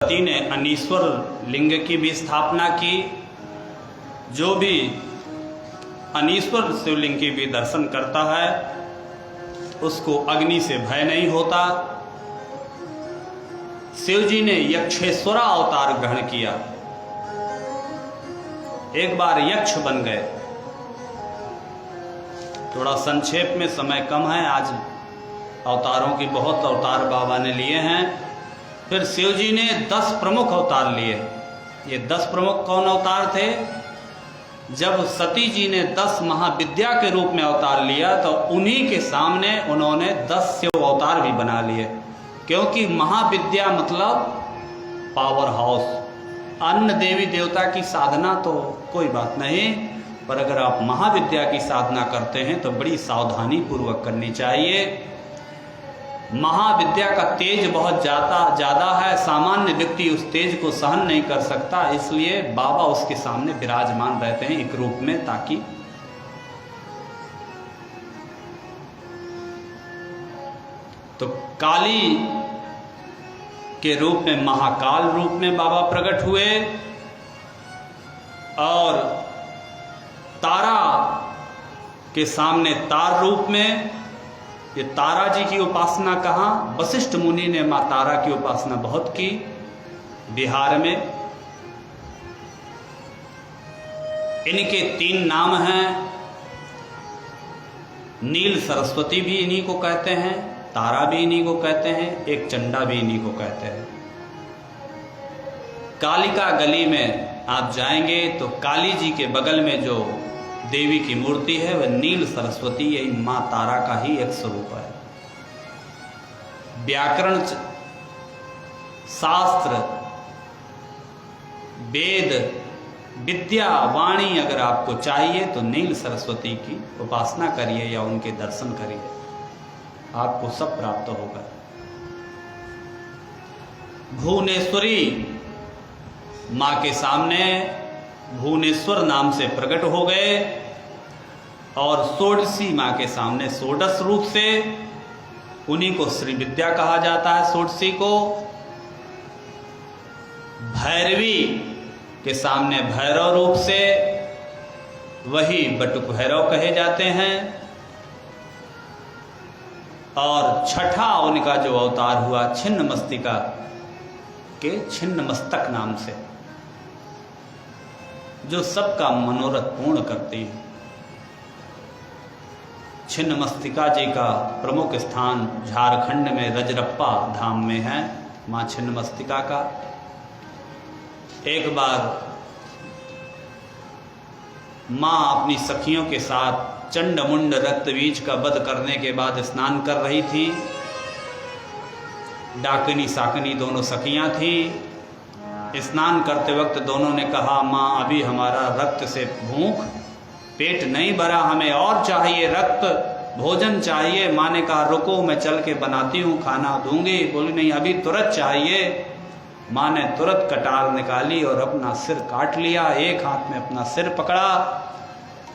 सती ने अनीश्वर लिंग की भी स्थापना की। जो भी अनीश्वर शिवलिंग की भी दर्शन करता है उसको अग्नि से भय नहीं होता। शिव जी ने यक्षेश्वरा अवतार ग्रहण किया, एक बार यक्ष बन गए। थोड़ा संक्षेप में, समय कम है आज, अवतारों की बहुत अवतार बाबा ने लिए हैं। फिर शिव जी ने 10 प्रमुख अवतार लिए। ये 10 प्रमुख कौन अवतार थे? जब सती जी ने 10 महाविद्या के रूप में अवतार लिया तो उन्हीं के सामने उन्होंने 10 शिव अवतार भी बना लिए, क्योंकि महाविद्या मतलब पावर हाउस। अन्य देवी देवता की साधना तो कोई बात नहीं, पर अगर आप महाविद्या की साधना करते हैं तो बड़ी सावधानी पूर्वक करनी चाहिए। महाविद्या का तेज बहुत ज़्यादा है, सामान्य व्यक्ति उस तेज को सहन नहीं कर सकता, इसलिए बाबा उसके सामने विराजमान रहते हैं एक रूप में, ताकि तो काली के रूप में, महाकाल रूप में बाबा प्रकट हुए। और तारा के सामने तार रूप में। ये तारा जी की उपासना कहाँ? वशिष्ठ मुनि ने माँ तारा की उपासना बहुत की बिहार में। इनके 3 नाम हैं। नील सरस्वती भी इन्हीं को कहते हैं, तारा भी इन्हीं को कहते हैं, एक चंडा भी इन्हीं को कहते हैं। कालिका गली में आप जाएंगे तो काली जी के बगल में जो देवी की मूर्ति है वह नील सरस्वती, यही माँ तारा का ही एक स्वरूप है। व्याकरण शास्त्र, वेद, विद्या, वाणी अगर आपको चाहिए तो नील सरस्वती की उपासना करिए या उनके दर्शन करिए, आपको सब प्राप्त होगा। भुवनेश्वरी माँ के सामने भुवनेश्वर नाम से प्रकट हो गए, और षोडशी माँ के सामने षोडश रूप से, उन्हीं को श्री विद्या कहा जाता है, षोडशी को। भैरवी के सामने भैरव रूप से, वही बटुक भैरव कहे जाते हैं। और छठा उनका जो अवतार हुआ छिन्न मस्तिका के छिन्न मस्तक नाम से, जो सबका मनोरथ पूर्ण करती है। छिन्न मस्तिका जी का प्रमुख स्थान झारखंड में रजरप्पा धाम में है, माँ छिन्न मस्तिका का। एक बार माँ अपनी सखियों के साथ चंडमुंड रक्तबीज का वध करने के बाद स्नान कर रही थी। डाकिनी साकिनी दोनों सखियां थी। स्नान करते वक्त दोनों ने कहा, माँ अभी हमारा रक्त से भूख, पेट नहीं भरा, हमें और चाहिए, रक्त भोजन चाहिए। माँ ने कहा रुको, मैं चल के बनाती हूँ, खाना दूंगी। बोली नहीं, अभी तुरंत चाहिए। माँ ने तुरंत कटार निकाली और अपना सिर काट लिया, एक हाथ में अपना सिर पकड़ा।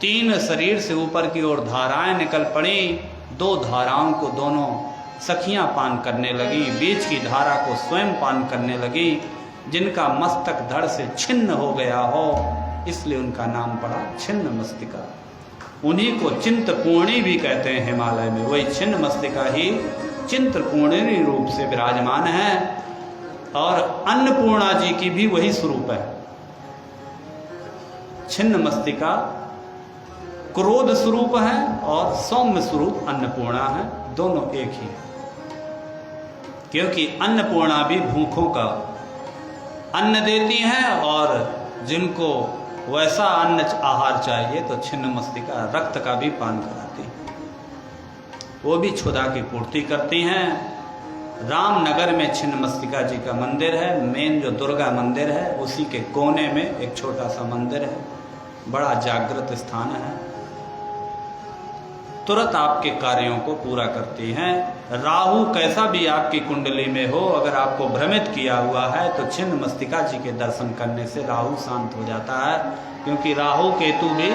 3 शरीर से ऊपर की ओर धाराएं निकल पड़ी। 2 धाराओं को दोनों सखियां पान करने लगी, बीच की धारा को स्वयं पान करने लगी। जिनका मस्तक धड़ से छिन्न हो गया हो, इसलिए उनका नाम पड़ा छिन्न मस्तिका। उन्हीं को चिंतपूर्णी भी कहते हैं हिमालय में। वही छिन्न मस्तिका ही चिंतपूर्णी रूप से विराजमान है। और अन्नपूर्णा जी की भी वही स्वरूप है। छिन्न मस्तिका क्रोध स्वरूप है और सौम्य स्वरूप अन्नपूर्णा है, दोनों एक ही है। क्योंकि अन्नपूर्णा भी भूखों का अन्न देती हैं, और जिनको वैसा अन्न आहार चाहिए तो छिन्न मस्तिका रक्त का भी पान कराती हैं, वो भी क्षुधा की पूर्ति करती हैं। रामनगर में छिन्न मस्तिका जी का मंदिर है। मेन जो दुर्गा मंदिर है उसी के कोने में एक छोटा सा मंदिर है, बड़ा जागृत स्थान है। तुरंत आपके कार्यों को पूरा करती हैं। राहु कैसा भी आपकी कुंडली में हो, अगर आपको भ्रमित किया हुआ है तो छिन्न मस्तिका जी के दर्शन करने से राहु शांत हो जाता है। क्योंकि राहु केतु भी,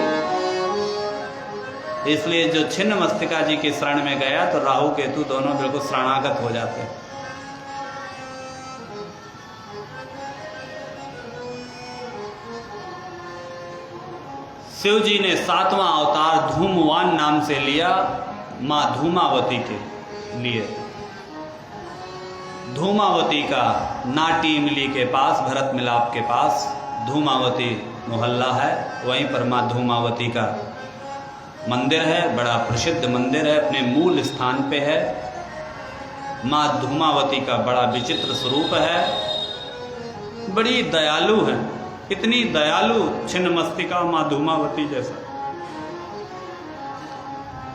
इसलिए जो छिन्न मस्तिका जी के शरण में गया तो राहु केतु दोनों बिल्कुल शरणागत हो जाते हैं। शिव जी ने 7वां अवतार धूमवान नाम से लिया माँ धूमावती के लिए। धूमावती का नाटी इमली के पास, भरत मिलाप के पास धूमावती मोहल्ला है, वहीं पर माँ धूमावती का मंदिर है, बड़ा प्रसिद्ध मंदिर है, अपने मूल स्थान पे है। माँ धूमावती का बड़ा विचित्र स्वरूप है, बड़ी दयालु है, इतनी दयालु छिन्नमस्तिका माँ धूमावती जैसा।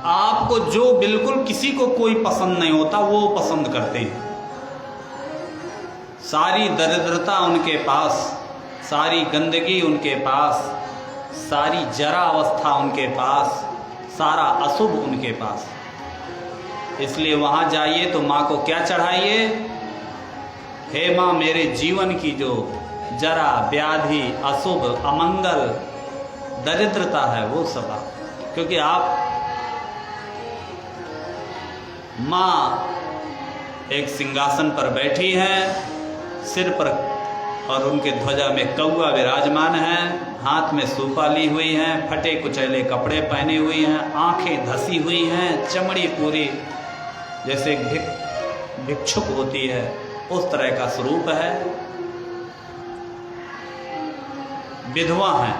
आपको जो बिल्कुल किसी को कोई पसंद नहीं होता वो पसंद करते हैं। सारी दरिद्रता उनके पास, सारी गंदगी उनके पास, सारी जरा अवस्था उनके पास, सारा अशुभ उनके पास। इसलिए वहाँ जाइए तो माँ को क्या चढ़ाइए? हे माँ, मेरे जीवन की जो जरा, व्याधि, अशुभ, अमंगल, दरिद्रता है वो सब आप, क्योंकि आप माँ एक सिंहासन पर बैठी हैं, सिर पर और उनके ध्वजा में कौवा विराजमान है, हाथ में सूपा ली हुई हैं, फटे कुचैले कपड़े पहने हुई हैं, आंखें धसी हुई हैं, चमड़ी पूरी जैसे भिक्षुक होती है उस तरह का स्वरूप है। विधवा हैं,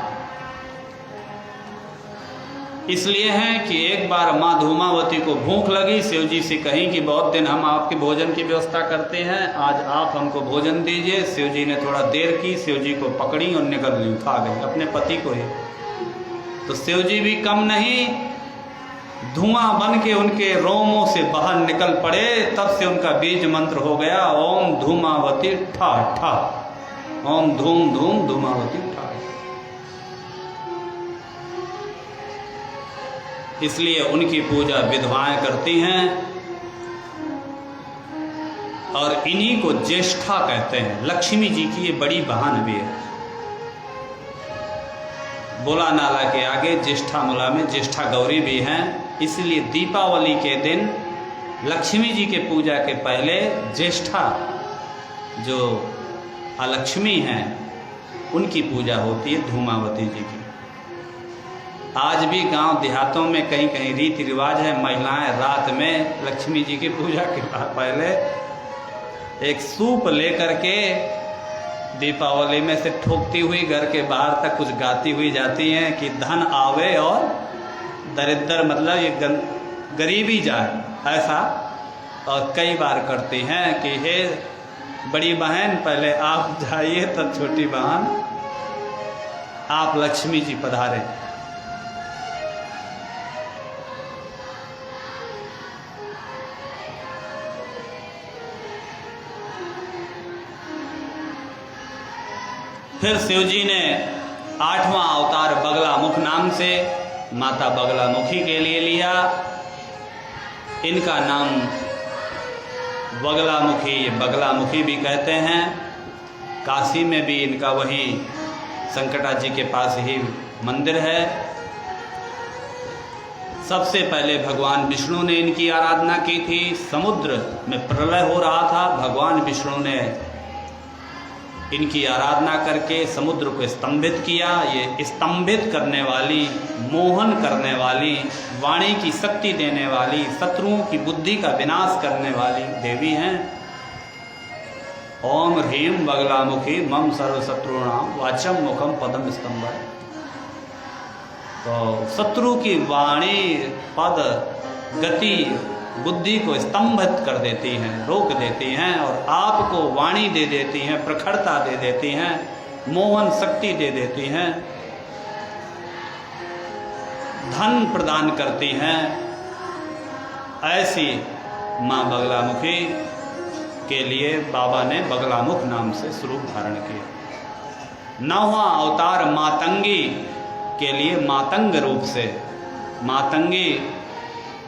इसलिए हैं कि एक बार माँ धूमावती को भूख लगी, शिव जी से कहीं कि बहुत दिन हम आपके भोजन की व्यवस्था करते हैं, आज आप हमको भोजन दीजिए। शिव जी ने थोड़ा देर की, शिव जी को पकड़ी और निकल ली, खा गई अपने पति को ही। तो शिव जी भी कम नहीं, धुआं बन के उनके रोमों से बाहर निकल पड़े। तब से उनका बीज मंत्र हो गया ओम धूमावती ठा ठा, ओम धूम धूम धूमावती ठा। इसलिए उनकी पूजा विधवाएं करती हैं और इन्हीं को ज्येष्ठा कहते हैं। लक्ष्मी जी की ये बड़ी बहन भी है। बोला नाला के आगे ज्येष्ठा मूला में ज्येष्ठा गौरी भी हैं। इसलिए दीपावली के दिन लक्ष्मी जी के पूजा के पहले ज्येष्ठा जो अलक्ष्मी हैं उनकी पूजा होती है धूमावती जी की। आज भी गांव देहातों में कहीं कहीं रीति रिवाज है, महिलाएं रात में लक्ष्मी जी की पूजा के पहले एक सूप लेकर के दीपावली में से ठोकती हुई घर के बाहर तक कुछ गाती हुई जाती हैं कि धन आवे और दरिद्र, मतलब ये गरीबी जाए, ऐसा। और कई बार करती हैं कि हे बड़ी बहन पहले आप जाइए, तब छोटी बहन आप लक्ष्मी जी पधारे। फिर शिव जी ने 8वां अवतार बगलामुख नाम से माता बगलामुखी के लिए लिया। इनका नाम बगलामुखी, बगलामुखी भी कहते हैं। काशी में भी इनका वहीं संकटा जी के पास ही मंदिर है। सबसे पहले भगवान विष्णु ने इनकी आराधना की थी। समुद्र में प्रलय हो रहा था, भगवान विष्णु ने इनकी आराधना करके समुद्र को स्तंभित किया। ये स्तंभित करने वाली, मोहन करने वाली, वाणी की शक्ति देने वाली, शत्रुओं की बुद्धि का विनाश करने वाली देवी हैं। ओम ह्रीम बगलामुखी मम सर्वशत्रुणाम वाचम मुखम पदम स्तंभ। तो शत्रु की वाणी, पद, गति, बुद्धि को स्तंभित कर देती हैं, रोक देती हैं, और आपको वाणी दे देती हैं, प्रखरता दे देती हैं, मोहन शक्ति दे देती हैं, धन प्रदान करती हैं। ऐसी माँ बगलामुखी के लिए बाबा ने बगलामुख नाम से स्वरूप धारण किया। 9वां अवतार मातंगी के लिए मातंग रूप से, मातंगी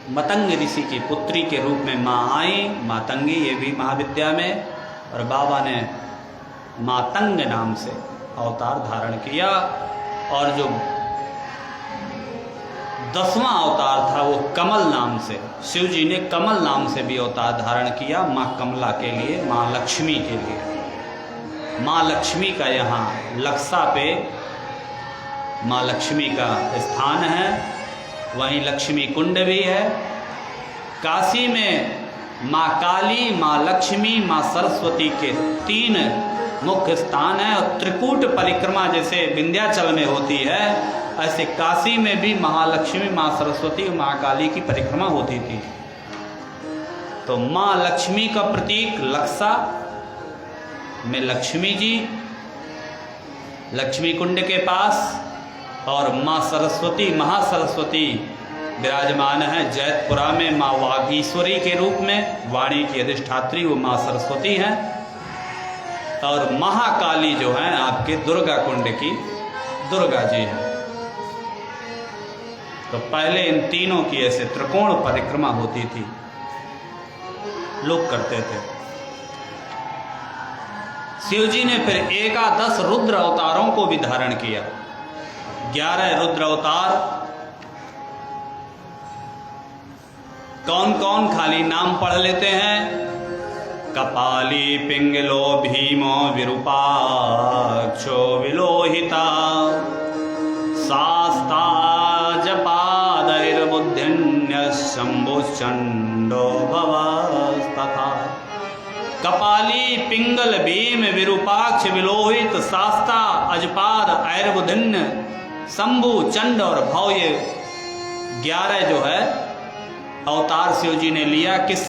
मतंग ऋषि की पुत्री के रूप में माँ आई। मातंगी ये भी महाविद्या में, और बाबा ने मातंग नाम से अवतार धारण किया। और जो 10वां अवतार था वो कमल नाम से, शिव जी ने कमल नाम से भी अवतार धारण किया माँ कमला के लिए, माँ लक्ष्मी के लिए। माँ लक्ष्मी का यहाँ लक्सा पे माँ लक्ष्मी का स्थान है, वहीं लक्ष्मी कुंड भी है। काशी में माँ काली, माँ लक्ष्मी, माँ सरस्वती के 3 मुख्य स्थान हैं। और त्रिकूट परिक्रमा जैसे विंध्याचल में होती है, ऐसे काशी में भी महालक्ष्मी, माँ सरस्वती और माँ काली की परिक्रमा होती थी। तो माँ लक्ष्मी का प्रतीक लक्सा में लक्ष्मी जी लक्ष्मी कुंड के पास, और माँ सरस्वती, महासरस्वती विराजमान है जैतपुरा में माँ वागीश्वरी के रूप में। वाणी की अधिष्ठात्री वो माँ सरस्वती हैं। और महाकाली जो है आपके दुर्गा कुंड की दुर्गा जी हैं। तो पहले इन तीनों की ऐसे त्रिकोण परिक्रमा होती थी, लोग करते थे। शिव जी ने फिर 11 रुद्र अवतारों को भी धारण किया। 11 रुद्र अवतार कौन कौन, खाली नाम पढ़ लेते हैं। कपाली, पिंगलो, भीमो, विरूपाक्षो, विलोहिता, शास्ता, जपादैर्बुद्धिन्य, शंभुश्चंडो भवस्तथा। कपाली, पिंगल, भीम, विरूपाक्ष, विलोहित, शास्ता, अजपाद, ऐर्बुधिन्य, शंभु, चंड और भव, ये 11 जो है अवतार शिव जी ने लिया। किस